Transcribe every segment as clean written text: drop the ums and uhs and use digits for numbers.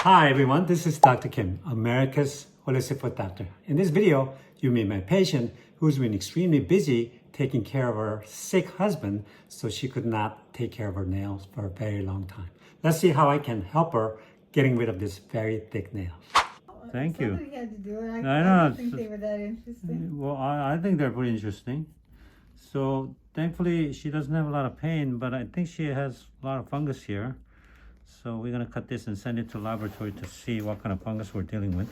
Hi everyone, this is Dr. Kim, America's Holistic Foot Doctor. In this video, you meet my patient who's been extremely busy taking care of her sick husband, so she could not take care of her nails for a very long time. Let's see how I can help her getting rid of this very thick nails. Thank you. Somebody had to do it. I know. I don't think they were that interesting. Well, I think they're pretty interesting. So thankfully she doesn't have a lot of pain, but I think she has a lot of fungus here. So we're gonna cut this and send it to laboratory to see what kind of fungus we're dealing with.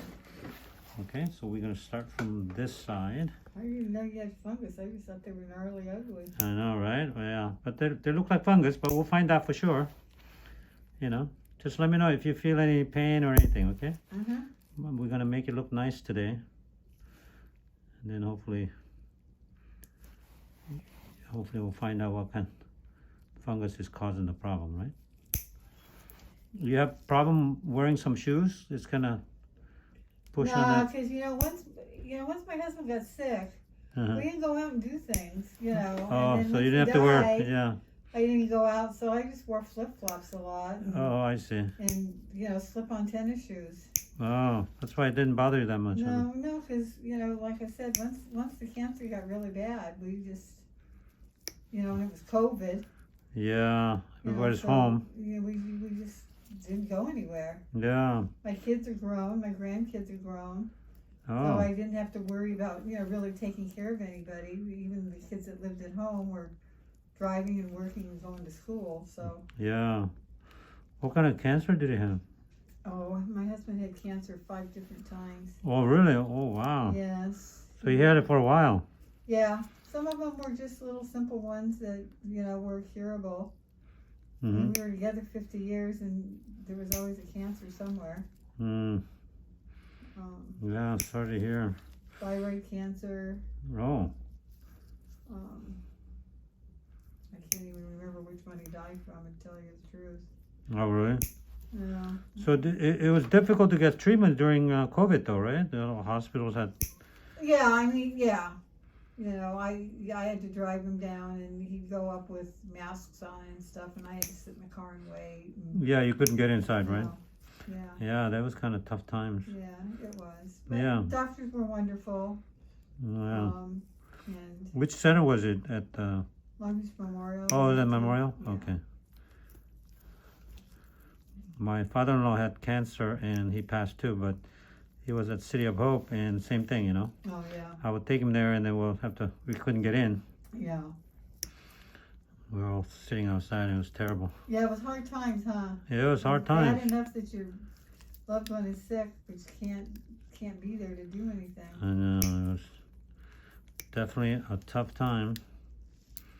Okay, so we're gonna start from this side. I didn't even know you had fungus. I just thought they were gnarly ugly. I know, right? Well, yeah, but they look like fungus, but we'll find out for sure. You know, just let me know if you feel any pain or anything, okay? We're gonna make it look nice today. And then hopefully we'll find out what kind of fungus is causing the problem, right? You have problem wearing some shoes? It's gonna push on No, that. because once my husband got sick, we didn't go out and do things. Oh, and then so you once didn't he have to wear, died, yeah. I didn't go out, so I just wore flip flops a lot. Oh, I see. And slip on tennis shoes. Oh, that's why it didn't bother you that much. Huh? No, because like I said, once the cancer got really bad, we just, and it was COVID. Yeah, everybody's so, home. We just didn't go anywhere. Yeah. My kids are grown. My grandkids are grown. Oh. So I didn't have to worry about, really taking care of anybody. Even the kids that lived at home were driving and working and going to school. So. Yeah. What kind of cancer did he have? Oh, my husband had cancer 5 different times. Oh, really? Oh, wow. Yes. So he had it for a while. Yeah. Some of them were just little simple ones that, were curable. We were together 50 years and there was always a cancer somewhere. Yeah, sorry to hear. Thyroid cancer. Oh. I can't even remember which one he died from, to tell you the truth. Oh, really? Yeah. So it was difficult to get treatment during COVID though, right? The hospitals had... Yeah, I mean, yeah. I had to drive him down and he'd go up with masks on and stuff and I had to sit in the car and wait. Yeah, you couldn't get inside, right? Yeah. Yeah, that was kind of tough times. Yeah, it was. But Yeah. doctors were wonderful. Yeah. And Which center was it at? Long Beach Memorial. Oh, the Memorial? Yeah. Okay. My father-in-law had cancer and he passed too, but he was at City of Hope and same thing, Oh, yeah. I would take him there and then we couldn't get in. Yeah. We were all sitting outside and it was terrible. Yeah, it was hard times, huh? Yeah, it was hard times. Bad enough that your loved one is sick, but you can't be there to do anything. I know, it was definitely a tough time.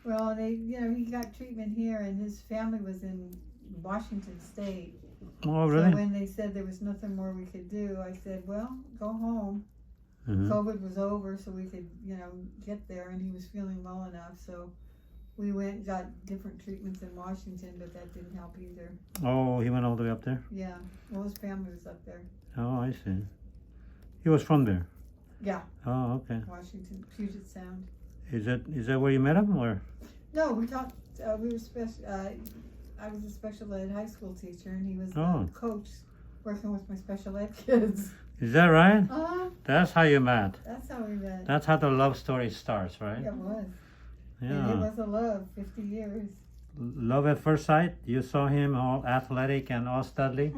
Well, he got treatment here and his family was in Washington State. Oh, really? So when they said there was nothing more we could do, I said, well, go home. COVID was over, so we could, get there, and he was feeling well enough. So we went and got different treatments in Washington, but that didn't help either. Oh, he went all the way up there? Yeah. Well, his family was up there. Oh, I see. He was from there? Yeah. Oh, okay. Washington, Puget Sound. Is that where you met him, or? No, we talked. We were I was a special ed high school teacher, and he was the coach working with my special ed kids. Is that right? That's how you met. That's how we met. That's how the love story starts, right? It was. Yeah. And it was a love, 50 years. Love at first sight? You saw him all athletic and all studly?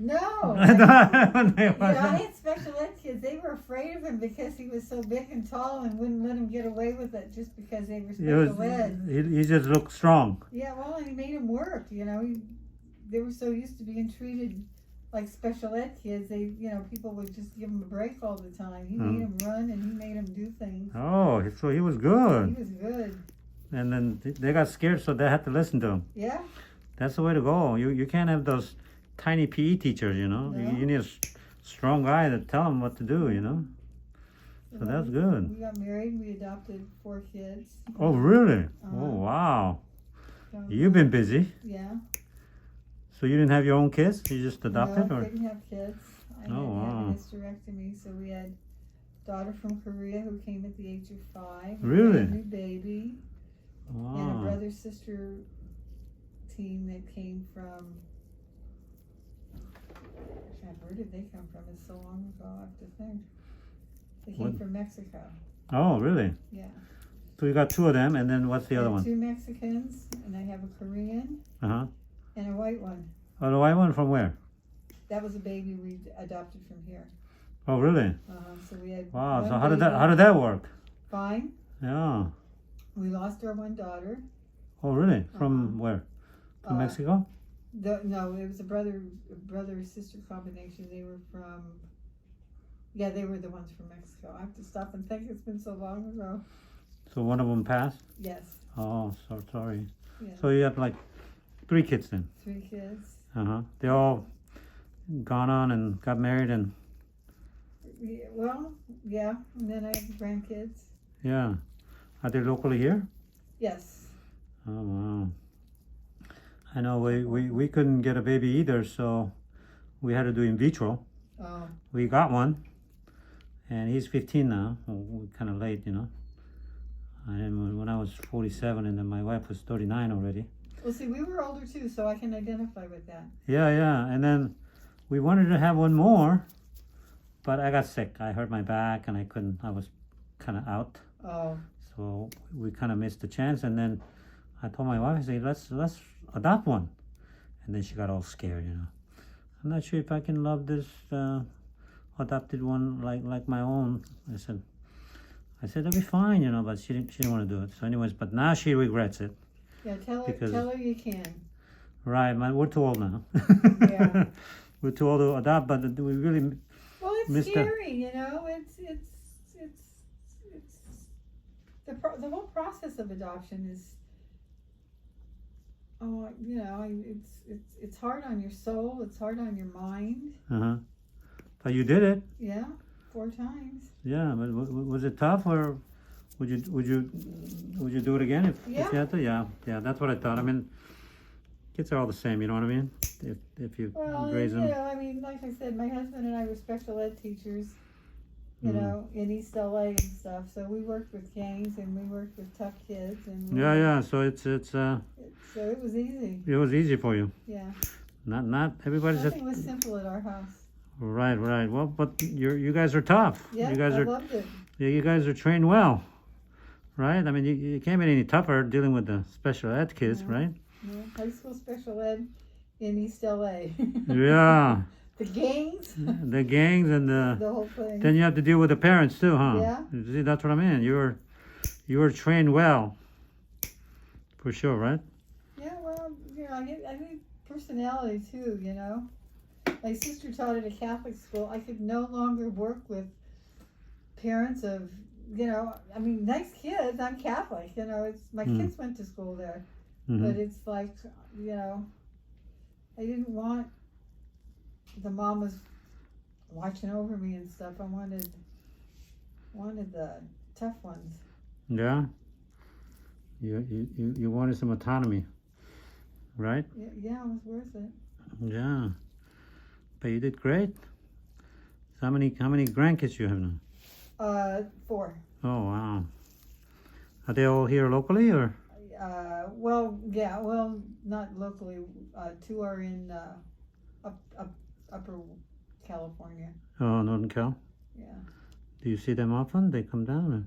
No. I I had special ed kids. They were afraid of him because he was so big and tall and wouldn't let him get away with it just because they were special ed. He just looked strong. Yeah, well, and he made him work, They were so used to being treated like special ed kids. People would just give him a break all the time. He made him run and he made him do things. Oh, so he was good. He was good. And then they got scared, so they had to listen to him. Yeah. That's the way to go. You can't have those tiny PE teachers, No. You need a strong guy to tell them what to do, So that's good. We got married. We adopted 4 kids. Oh, really? Oh, wow. So, You've been busy. Yeah. So you didn't have your own kids? You just adopted? No, or? didn't have kids. I had to have a hysterectomy, so we had a daughter from Korea who came at the age of 5. Really? We had a new baby. Wow. And a brother-sister team that came from God, where did they come from? It's so long ago, I have to think. They came What? from Mexico. Oh, really? Yeah. So you got two of them, and then what's the I other have one? 2 Mexicans, and I have a Korean Uh-huh. and a white one. Oh, the white one from where? That was a baby we adopted from here. Oh, really? So we had Wow. one So how did baby. that work? Fine. Yeah. We lost our one daughter. Oh, really? From where? From Mexico? No, it was a brother sister combination. They were from. Yeah, they were the ones from Mexico. I have to stop and think. It's been so long ago. So one of them passed? Yes. Oh, so sorry. Yeah. So you have like 3 kids then? 3 kids. Uh-huh. They all gone on and got married and Yeah, well, yeah. And then I have grandkids. yeah. Are they locally here? Yes. Oh, wow. I know we couldn't get a baby either, so we had to do in vitro. Oh. We got one, and he's 15 now. We're kind of late, you know. And when I was 47, and then my wife was 39 already. Well, see, we were older too, so I can identify with that. Yeah. And then we wanted to have one more, but I got sick. I hurt my back, and I was kind of out. Oh. So we kind of missed the chance. And then I told my wife, I said, let's adopt one. And then she got all scared, you know. I'm not sure if I can love this adopted one like my own. I said that'll be fine, you know, but she didn't want to do it. So anyways, but now she regrets it. Yeah, tell her you can. Right, man, we're too old now. Yeah. We're too old to adopt, but we really Well, it's missed scary, you know. It's the whole process of adoption is. Oh, you know, it's hard on your soul. It's hard on your mind. Uh-huh. But you did it. Yeah, 4 times. Yeah, but was it tough, or would you do it again if you had to? Yeah, that's what I thought. I mean, kids are all the same, you know what I mean? If you raise them. I mean, like I said, my husband and I were special ed teachers, you know, in East LA and stuff. So we worked with gangs and we worked with tough kids and. Yeah. So it's So it was easy. It was easy for you. Yeah. Not everybody's Nothing was simple at our house. Right. Well, but you guys are tough. Yeah, you guys I loved it. Yeah, you guys are trained well, right? I mean, you can't be any tougher dealing with the special ed kids, right? No, high school special ed in East LA. Yeah. The gangs. The gangs and The whole thing. then you have to deal with the parents too, huh? Yeah. See, that's what I mean. You were trained well, for sure, right? Yeah, well, you know, I need personality too, you know. My sister taught at a Catholic school. I could no longer work with parents of, you know, I mean, nice kids. I'm Catholic, you know. It's my kids went to school there, but it's like, you know, I didn't want the mamas watching over me and stuff. I wanted the tough ones. Yeah. You wanted some autonomy, right? Yeah, it was worth it. Yeah. But you did great. So how many grandkids you have now? 4. Oh, wow. Are they all here locally, or? Well, not locally. 2 are in Upper California. Oh, Northern Cal? Yeah. Do you see them often? They come down?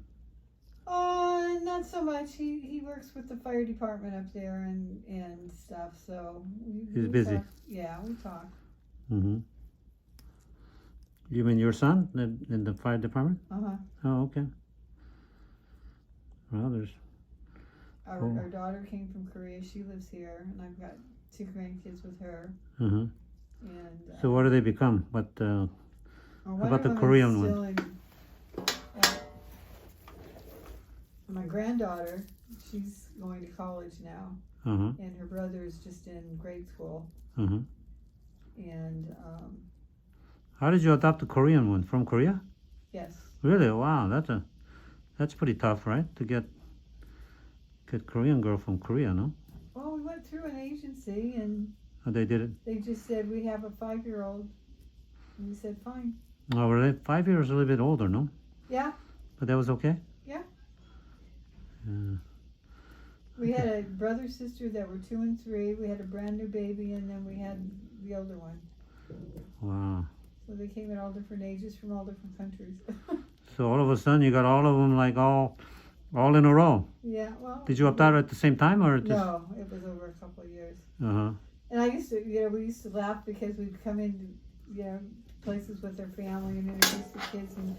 Or? Not so much. He works with the fire department up there and stuff, so He's busy. Talk. Yeah, we talk. Mm-hmm. You mean your son in the fire department? Uh-huh. Oh, okay. Well, there's... Our daughter came from Korea. She lives here, and I've got 2 grandkids with her. Uh-huh. And so what do they become? What about the Korean one? My granddaughter, she's going to college now, and her brother is just in grade school. And how did you adopt the Korean one? From Korea? yes. Really? Wow, that's pretty tough, right? To get Korean girl from Korea, no? Well, we went through an agency, and They did it. they just said we have a 5-year-old, and we said fine. Oh, really? 5 years a little bit older, no? Yeah. But that was okay? Yeah. Yeah. We had a brother sister that were 2 and 3. We had a brand new baby, and then we had the older one. Wow. So they came in all different ages from all different countries. So all of a sudden you got all of them like all in a row. Yeah, well. Did you adopt at the same time or just? No, it was over a couple of years. Uh-huh. And I used to, we used to laugh because we'd come into, places with their family and introduce the kids, and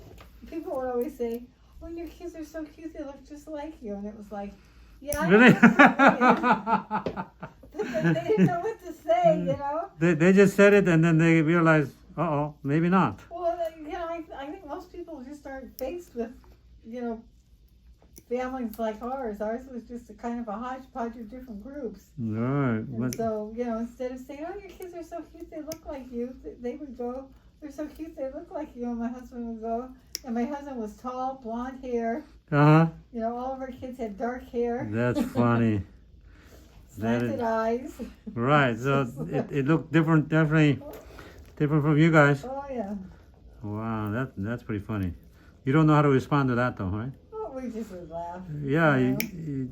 people would always say, "Oh, your kids are so cute, they look just like you." And it was like, yeah, I Really? they didn't know what to say, They just said it and then they realized, uh-oh, maybe not. Well, I think most people just aren't faced with, families like ours. Ours was just a kind of a hodgepodge of different groups. Right. And so, instead of saying, "Oh, your kids are so cute, they look like you," they would go, "They're so cute, they look like you." And my husband would go, and my husband was tall, blonde hair. Uh-huh. All of our kids had dark hair. That's funny. Slanted eyes. Right, so it looked different, definitely different from you guys. Oh, yeah. Wow, that's pretty funny. You don't know how to respond to that though, right? Oh, we just would laugh. Yeah, you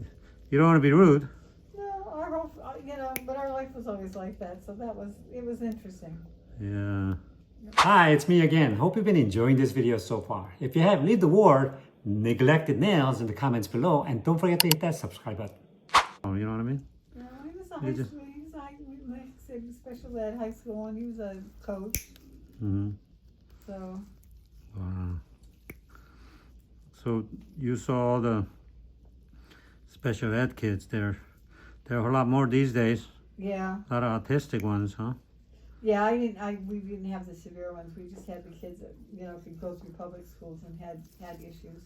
don't want to be rude. No, our whole, but our life was always like that, so it was interesting. Yeah. Hi, it's me again. Hope you've been enjoying this video so far. If you have, leave the word neglected nails in the comments below, and don't forget to hit that subscribe button. Oh, you know what I mean? No, he was a high school, special ed high school, and he was a coach. Mm-hmm. So. Wow. So you saw all the special ed kids. There are a lot more these days. Yeah. A lot of autistic ones, huh? Yeah, we didn't have the severe ones. We just had the kids that could go through public schools and had issues.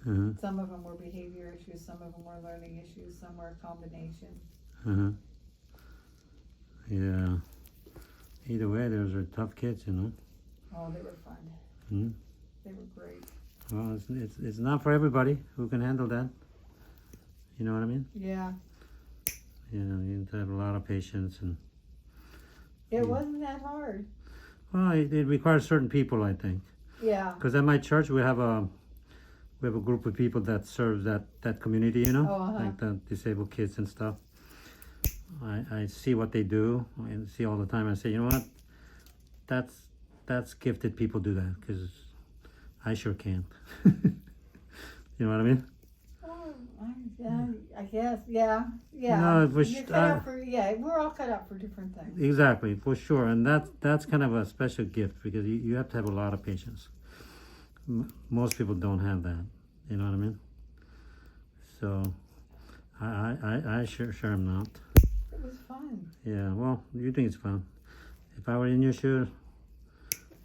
Mm-hmm. Some of them were behavior issues. Some of them were learning issues. Some were a combination. Mm-hmm. Yeah. Either way, those are tough kids, Oh, they were fun. Mm-hmm. They were great. Well, it's not for everybody who can handle that. You know what I mean? Yeah. You need to have a lot of patience and. It wasn't that hard. Well, it requires certain people, I think. Yeah. Because at my church we have a group of people that serves that community, Oh, uh-huh. like the disabled kids and stuff. I see what they do and see all the time. I say, you know what? That's gifted people do that because I sure can't. You know what I mean? Oh, I guess, yeah. No, we're all cut out for different things. Exactly, for sure, and that's kind of a special gift because you have to have a lot of patience. Most people don't have that. You know what I mean? So, I sure am not. It was fun. Yeah, well, you think it's fun. If I were in your shoes,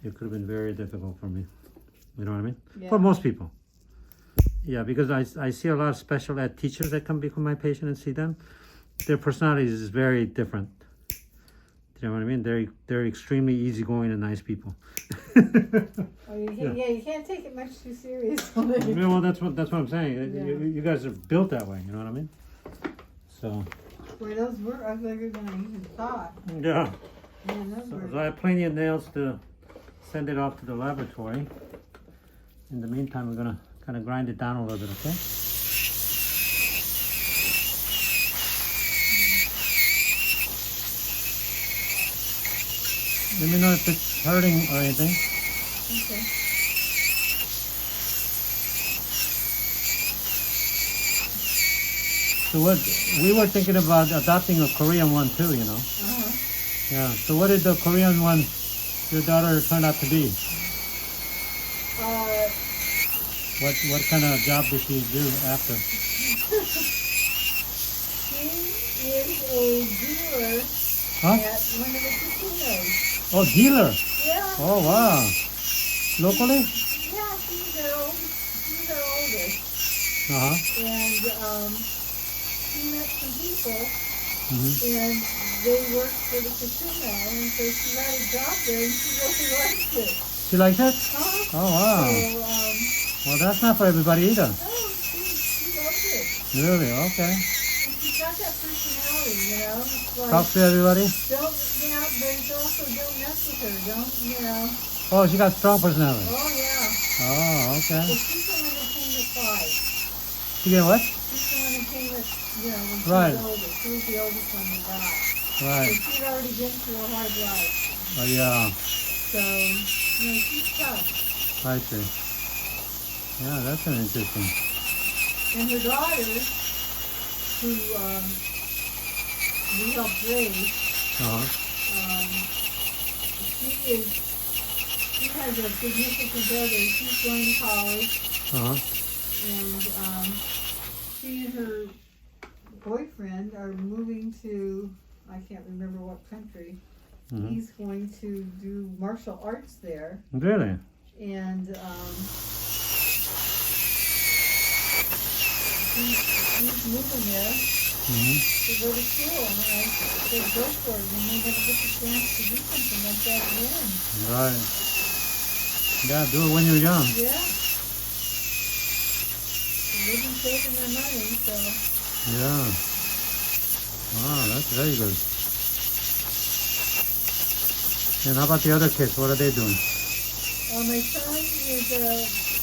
it could have been very difficult for me. You know what I mean? Yeah. For most people. Yeah, because I see a lot of special ed teachers that come become my patient and see them. Their personalities is very different. Do you know what I mean? They're extremely easygoing and nice people. You can't take it much too seriously. Yeah, well, that's what I'm saying. Yeah. You guys are built that way. You know what I mean? So. Boy, those were uglier than I even thought. Yeah. Man, So I have plenty of nails to send it off to the laboratory. In the meantime, we're gonna kind of grind it down a little bit, okay? Let me know if it's hurting or anything. Okay. So what we were thinking about adopting a Korean one too, Uh-huh. Yeah. So what did the Korean one your daughter turn out to be? What kind of job did she do after? She is a dealer at one of the casinos. Oh, dealer. Yeah. Oh, wow. Locally? Yeah, she's our oldest. Uh-huh. And she met some people, Mm-hmm. and they worked for the casino, and so she got a job there, and she really liked it. She likes it? Uh-huh. Oh, wow. So, Well, that's not for everybody either. she loved it. Really? Okay. And she's got that personality, It's like, Talk to everybody? don't, but it's also don't mess with her, don't. Oh, she got strong personality. Oh, yeah. Oh, okay. But she's the one that came at 5. She get what? She's the one that came at, when she Right. was oldest. She was the oldest one we got. Right. But she'd already been through a hard life. Oh, yeah. So, she's tough. I see. Yeah, that's an interesting. And her daughter, who we helped raise, Uh-huh. she has a significant other. She's going to college, Uh-huh. and she and her boyfriend are moving to, I can't remember what country. Mm-hmm. He's going to do martial arts there, Really? and he's moving there Mm-hmm. to go to school. And I said, go for it. You may never get the chance to do something like that again. Right. Yeah, do it when you're young. Yeah. They've been saving their money, so. Yeah. Wow, that's very good. And how about the other kids? What are they doing? My son is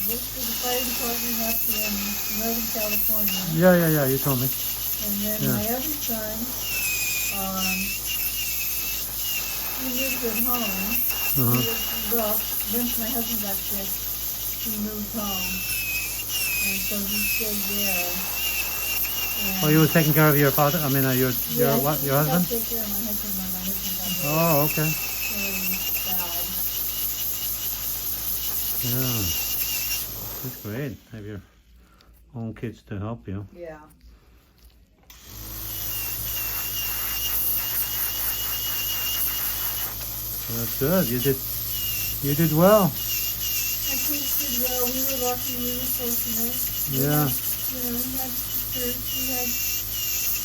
works for the fire department up in Northern California. Yeah, you told me. And then Yeah. my other son, he lives at home. Uh-huh. Well, once my husband got sick, he moved home. And so he stayed there. And Oh, you were taking care of your father? I mean, your what? Your he husband? helped take care of my husband when my husband got Oh, okay. really bad. Yeah. That's great. Have your own kids to help you. Yeah. Well, that's good. You did well. My kids did well. We were lucky. We were fortunate. Yeah. We had teachers. We had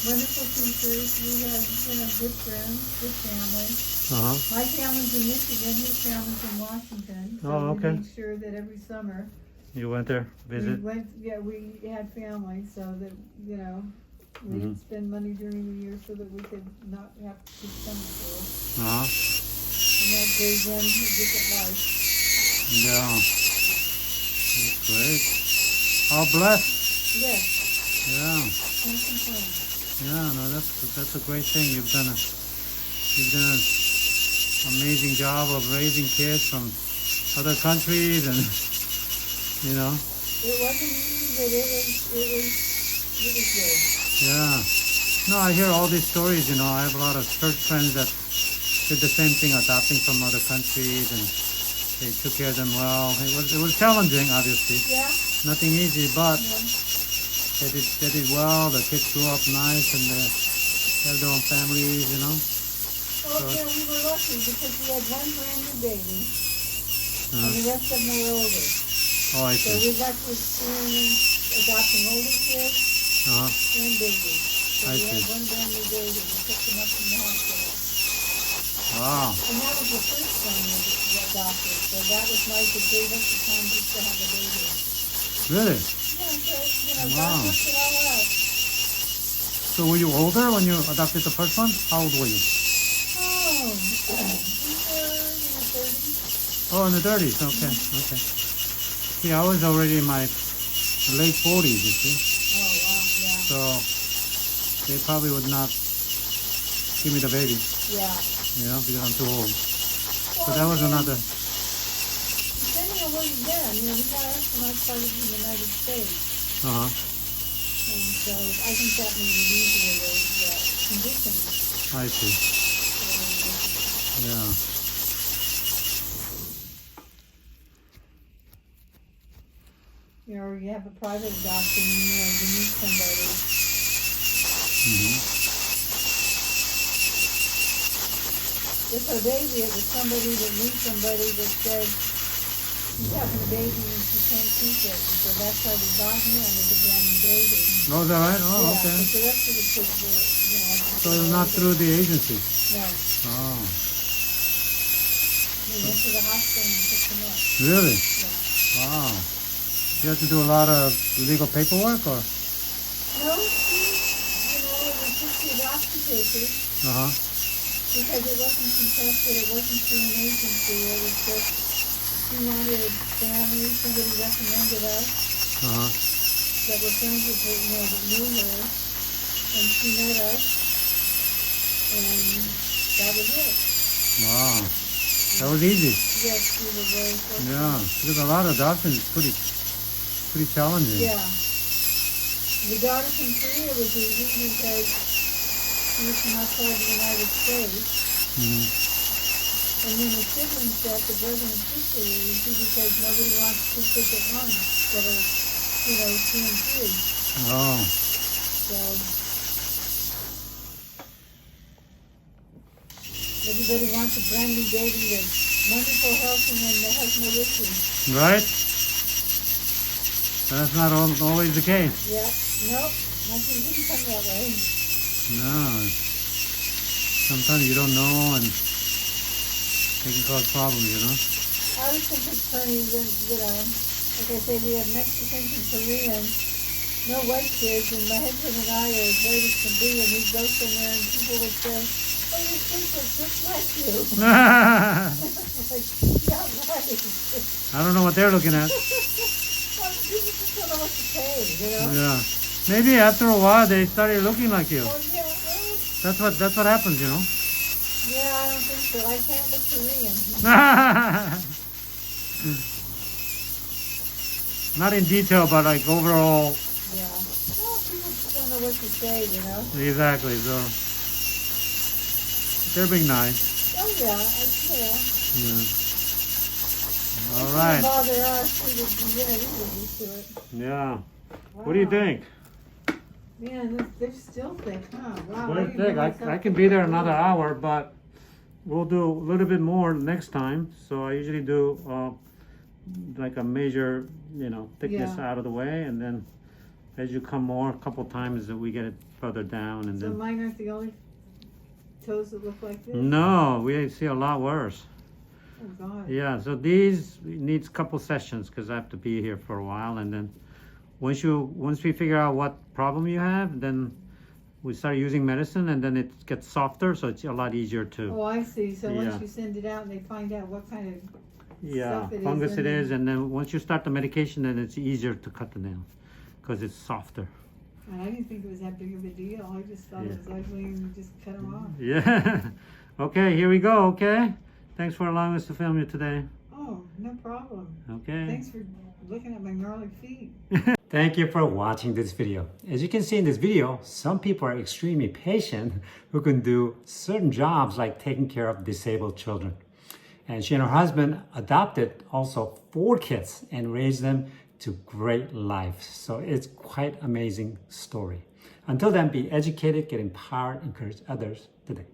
wonderful teachers. We had, good friends, good family. Uh-huh. My family's in Michigan. His family's in Washington. So Oh, okay. we made sure that every summer You went there, visit? we had family so that, we Mhm. could spend money during the year so that we could not have to keep summer school. Uh-huh. And that gave them a different life. Yeah. That's great. How blessed. Yes, Yeah. can't complain. Yeah, no, that's a great thing. You've done an amazing job of raising kids from other countries, and It wasn't easy, but it was good. yeah. No, I hear all these stories. I have a lot of church friends that did the same thing, adopting from other countries, and they took care of them well. It was challenging, obviously. Yeah. Nothing easy, but Yeah. they did well. The kids grew up nice, and they have their own families. Well, we were lucky because we had one brand new baby, and Uh, the rest of them were older. oh, I So see. we got to experience adopting older kids Uh-huh. and babies. So I we had see. one brand new baby. We picked them up from the hospital. Wow. And that was the first one we adopted. So that was nice. It gave us the time just to have a baby. Really? Yeah, so, Wow. God worked it all out. So were you older when you adopted the first one? How old were you? Oh, we were in the 30s. Oh, in the 30s. Okay. Okay. See, I was already in my late 40s, you see. Oh, wow, yeah. So they probably would not give me the baby, Yeah. because I'm too old. Well, But that was another. depending on where you've been, we got us from outside of the United States. Uh-huh. And so I think that may be usually the conditions. I see. Yeah. Or you have a private adoption, you meet somebody. Mm-hmm. If a baby, it was somebody that knew somebody that said, she's having a baby and she can't keep it. And so that's how we got him as a brand new baby. Oh, is that right? Oh, Yeah, okay. but the rest of the kids were, So it was not through the agency. No, Oh, we went to the hospital and picked them up. really? Yeah. Wow. You have to do a lot of legal paperwork, or? No, it was just the adoption papers. Uh-huh. Because it wasn't contested, it wasn't through an agency, it was just, she wanted family, somebody recommended us, Uh-huh. that were friends with her, that knew her, and she met us, and that was it. Wow. That was easy. Yes, we were very fortunate. Yeah, because a lot of adoption is pretty challenging. Yeah. The daughter from Korea was easy because she was from outside the United States. Mm-hmm. And then the siblings that the brother and sister were easy because nobody wants two kids at once that are, 2 and 3. Oh. So everybody wants a brand new baby with wonderful health and then that has no issues. Right? That's not always the case. Yeah. Nope. Nothing didn't come that way. No. Sometimes you don't know and it can cause problems, I always think it's funny that, like I say, we have Mexicans and Koreans, no white kids, and my husband and I are as white as can be, and we'd go somewhere and people would say, oh, your kids look just like you. Like, yeah, right. I don't know what they're looking at. Well, people just don't know what to say, Yeah. Maybe after a while they started looking like you. Well, yeah, well, That's what happens, yeah, I don't think so. I can't look Korean. Not in detail, but like overall. Yeah. Well, people just don't know what to say, Exactly. So they're being nice. Oh, yeah. Yeah. All right. Bother us. We were used to it. Yeah. What do you think? Man, they're still thick, huh? Wow. They're thick. I can be there another hour, but we'll do a little bit more next time. So I usually do like a major, thickness out of the way, and then as you come more, a couple times, we get it further down, and So then. mine aren't the only toes that look like this? No, we see a lot worse. Oh, God. Yeah, so these needs a couple sessions because I have to be here for a while, and then once we figure out what problem you have, then we start using medicine, and then it gets softer, so it's a lot easier to. Oh, I see. So Yeah. once you send it out and they find out what kind of Yeah, stuff it fungus is, it is, and then once you start the medication, then it's easier to cut the nails because it's softer. And I didn't think it was that big of a deal. I just thought it was ugly and you just cut them off. Yeah. Okay, here we go. Okay. Thanks for allowing us to film you today. Oh, no problem. Okay. Thanks for looking at my gnarly feet. Thank you for watching this video. As you can see in this video, some people are extremely patient who can do certain jobs like taking care of disabled children. And she and her husband adopted also 4 kids and raised them to great lives. So it's quite amazing story. Until then, be educated, get empowered, encourage others today.